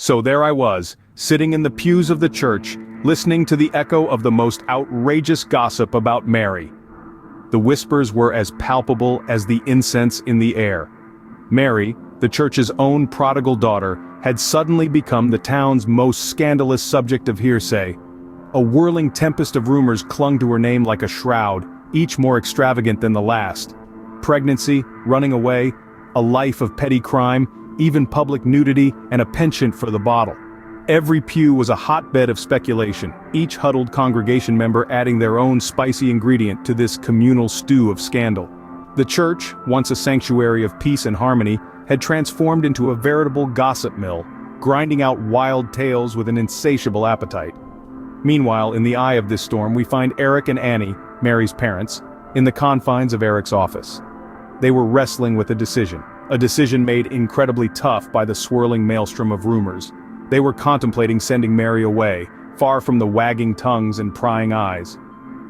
So there I was, sitting in the pews of the church, listening to the echo of the most outrageous gossip about Mary. The whispers were as palpable as the incense in the air. Mary, the church's own prodigal daughter, had suddenly become the town's most scandalous subject of hearsay. A whirling tempest of rumors clung to her name like a shroud, each more extravagant than the last. Pregnancy, running away, a life of petty crime, even public nudity, and a penchant for the bottle. Every pew was a hotbed of speculation, each huddled congregation member adding their own spicy ingredient to this communal stew of scandal. The church, once a sanctuary of peace and harmony, had transformed into a veritable gossip mill, grinding out wild tales with an insatiable appetite. Meanwhile, in the eye of this storm, we find Eric and Annie, Mary's parents, in the confines of Eric's office. They were wrestling with a decision made incredibly tough by the swirling maelstrom of rumors. They were contemplating sending Mary away, far from the wagging tongues and prying eyes,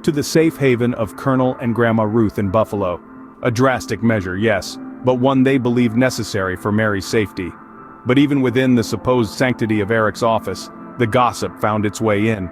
to the safe haven of Colonel and Grandma Ruth in Buffalo. A drastic measure, yes, but one they believed necessary for Mary's safety. But even within the supposed sanctity of Eric's office, the gossip found its way in.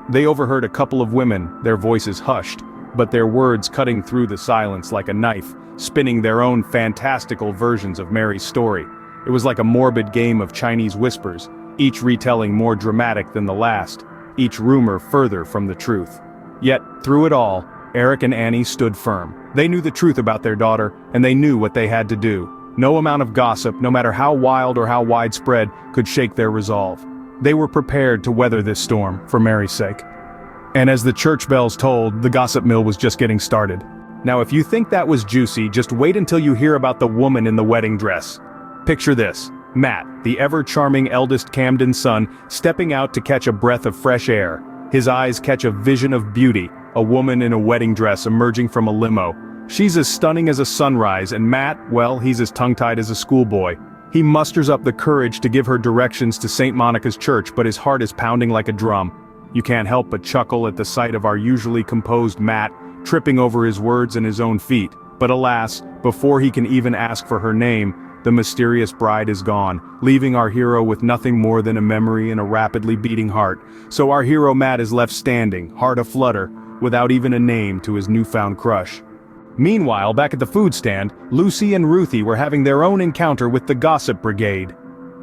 They overheard a couple of women, their voices hushed, but their words cutting through the silence like a knife, spinning their own fantastical versions of Mary's story. It was like a morbid game of Chinese whispers, each retelling more dramatic than the last, each rumor further from the truth. Yet, through it all, Eric and Annie stood firm. They knew the truth about their daughter, and they knew what they had to do. No amount of gossip, no matter how wild or how widespread, could shake their resolve. They were prepared to weather this storm, for Mary's sake. And as the church bells tolled, the gossip mill was just getting started. Now if you think that was juicy, just wait until you hear about the woman in the wedding dress. Picture this: Matt, the ever-charming eldest Camden son, stepping out to catch a breath of fresh air. His eyes catch a vision of beauty, a woman in a wedding dress emerging from a limo. She's as stunning as a sunrise, and Matt, well, he's as tongue-tied as a schoolboy. He musters up the courage to give her directions to St. Monica's church, but his heart is pounding like a drum. You can't help but chuckle at the sight of our usually composed Matt, tripping over his words and his own feet. But alas, before he can even ask for her name, the mysterious bride is gone, leaving our hero with nothing more than a memory and a rapidly beating heart. So our hero Matt is left standing, heart aflutter, without even a name to his newfound crush. Meanwhile, back at the food stand, Lucy and Ruthie were having their own encounter with the gossip brigade.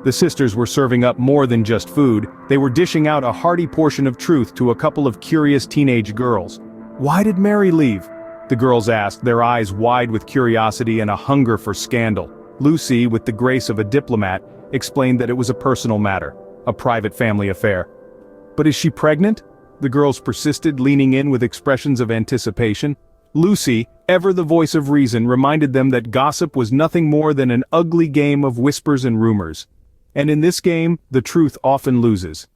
The sisters were serving up more than just food, they were dishing out a hearty portion of truth to a couple of curious teenage girls. "Why did Mary leave?" the girls asked, their eyes wide with curiosity and a hunger for scandal. Lucy, with the grace of a diplomat, explained that it was a personal matter, a private family affair. "But is she pregnant?" the girls persisted, leaning in with expressions of anticipation. Lucy, ever the voice of reason, reminded them that gossip was nothing more than an ugly game of whispers and rumors. And in this game, the truth often loses.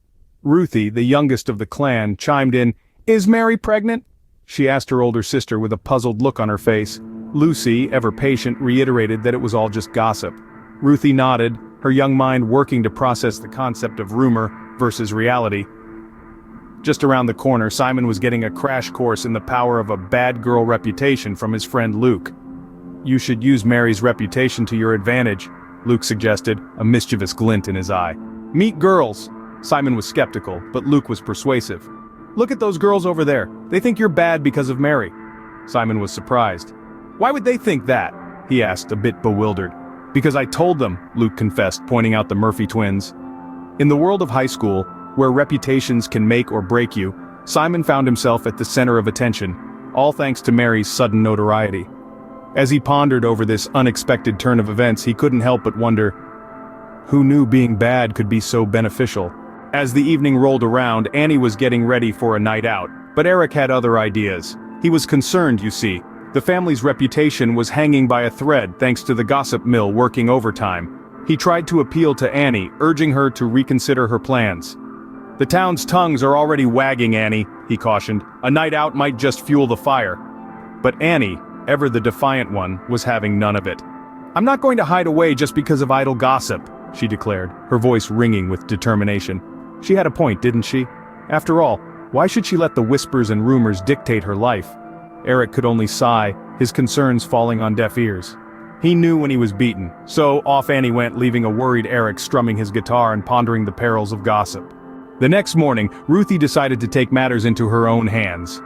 Ruthie, the youngest of the clan, chimed in, "Is Mary pregnant?" she asked her older sister with a puzzled look on her face. Lucy, ever patient, reiterated that it was all just gossip. Ruthie nodded, her young mind working to process the concept of rumor versus reality. Just around the corner, Simon was getting a crash course in the power of a bad girl reputation from his friend Luke. "You should use Mary's reputation to your advantage," Luke suggested, a mischievous glint in his eye. "Meet girls." Simon was skeptical, but Luke was persuasive. "Look at those girls over there. They think you're bad because of Mary." Simon was surprised. "Why would they think that?" he asked, a bit bewildered. "Because I told them," Luke confessed, pointing out the Murphy twins. In the world of high school, where reputations can make or break you, Simon found himself at the center of attention, all thanks to Mary's sudden notoriety. As he pondered over this unexpected turn of events, he couldn't help but wonder, who knew being bad could be so beneficial? As the evening rolled around, Annie was getting ready for a night out, but Eric had other ideas. He was concerned, you see. The family's reputation was hanging by a thread thanks to the gossip mill working overtime. He tried to appeal to Annie, urging her to reconsider her plans. "The town's tongues are already wagging, Annie," he cautioned. "A night out might just fuel the fire." But Annie, ever the defiant one, was having none of it. "I'm not going to hide away just because of idle gossip," she declared, her voice ringing with determination. She had a point, didn't she? After all, why should she let the whispers and rumors dictate her life? Eric could only sigh, his concerns falling on deaf ears. He knew when he was beaten, so off Annie went, leaving a worried Eric strumming his guitar and pondering the perils of gossip. The next morning, Ruthie decided to take matters into her own hands.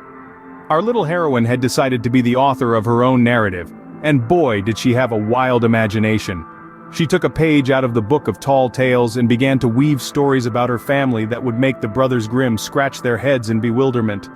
Our little heroine had decided to be the author of her own narrative, and boy did she have a wild imagination. She took a page out of the Book of Tall Tales and began to weave stories about her family that would make the Brothers Grimm scratch their heads in bewilderment.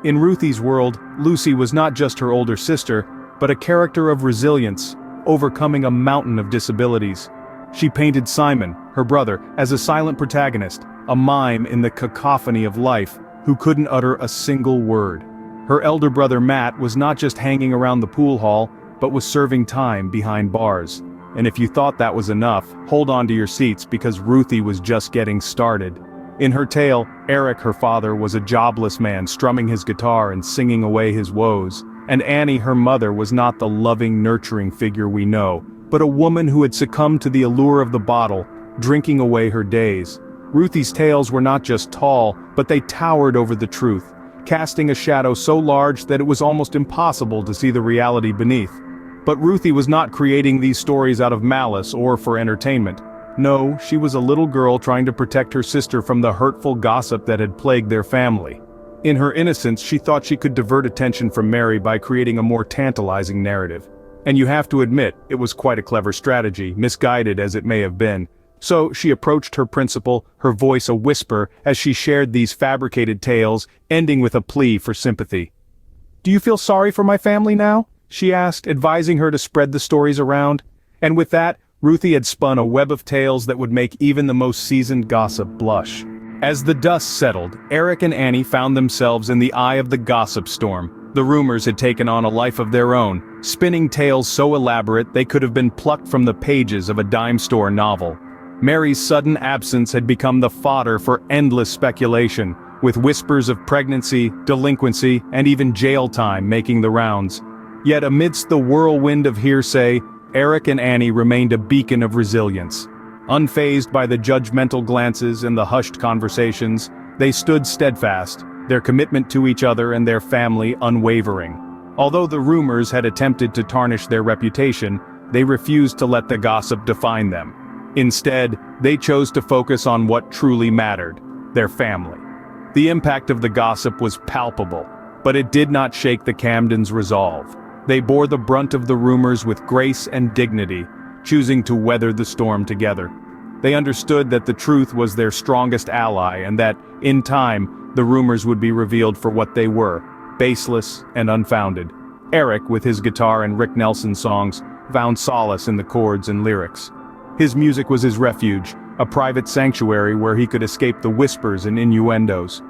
In Ruthie's world, Lucy was not just her older sister, but a character of resilience, overcoming a mountain of disabilities. She painted Simon, her brother, as a silent protagonist, a mime in the cacophony of life, who couldn't utter a single word. Her elder brother Matt was not just hanging around the pool hall, but was serving time behind bars. And if you thought that was enough, hold on to your seats because Ruthie was just getting started. In her tale, Eric, her father, was a jobless man strumming his guitar and singing away his woes. And Annie, her mother, was not the loving, nurturing figure we know, but a woman who had succumbed to the allure of the bottle, drinking away her days. Ruthie's tales were not just tall, but they towered over the truth, casting a shadow so large that it was almost impossible to see the reality beneath. But Ruthie was not creating these stories out of malice or for entertainment. No, she was a little girl trying to protect her sister from the hurtful gossip that had plagued their family. In her innocence, she thought she could divert attention from Mary by creating a more tantalizing narrative. And you have to admit, it was quite a clever strategy, misguided as it may have been. So she approached her principal, her voice a whisper, as she shared these fabricated tales, ending with a plea for sympathy. "Do you feel sorry for my family now?" she asked, advising her to spread the stories around. And with that, Ruthie had spun a web of tales that would make even the most seasoned gossip blush. As the dust settled, Eric and Annie found themselves in the eye of the gossip storm. The rumors had taken on a life of their own, spinning tales so elaborate they could have been plucked from the pages of a dime store novel. Mary's sudden absence had become the fodder for endless speculation, with whispers of pregnancy, delinquency, and even jail time making the rounds. Yet amidst the whirlwind of hearsay, Eric and Annie remained a beacon of resilience. Unfazed by the judgmental glances and the hushed conversations, they stood steadfast, their commitment to each other and their family unwavering. Although the rumors had attempted to tarnish their reputation, they refused to let the gossip define them. Instead, they chose to focus on what truly mattered, their family. The impact of the gossip was palpable, but it did not shake the Camdens' resolve. They bore the brunt of the rumors with grace and dignity, choosing to weather the storm together. They understood that the truth was their strongest ally and that, in time, the rumors would be revealed for what they were, baseless and unfounded. Eric, with his guitar and Rick Nelson songs, found solace in the chords and lyrics. His music was his refuge, a private sanctuary where he could escape the whispers and innuendos.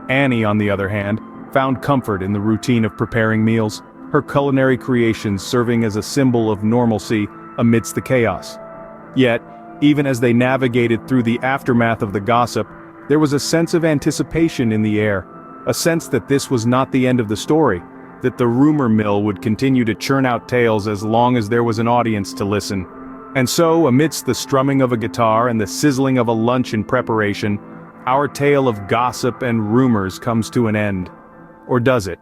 Annie, on the other hand, found comfort in the routine of preparing meals, her culinary creations serving as a symbol of normalcy amidst the chaos. Yet, even as they navigated through the aftermath of the gossip, there was a sense of anticipation in the air, a sense that this was not the end of the story, that the rumor mill would continue to churn out tales as long as there was an audience to listen. And so, amidst the strumming of a guitar and the sizzling of a lunch in preparation, our tale of gossip and rumors comes to an end. Or does it?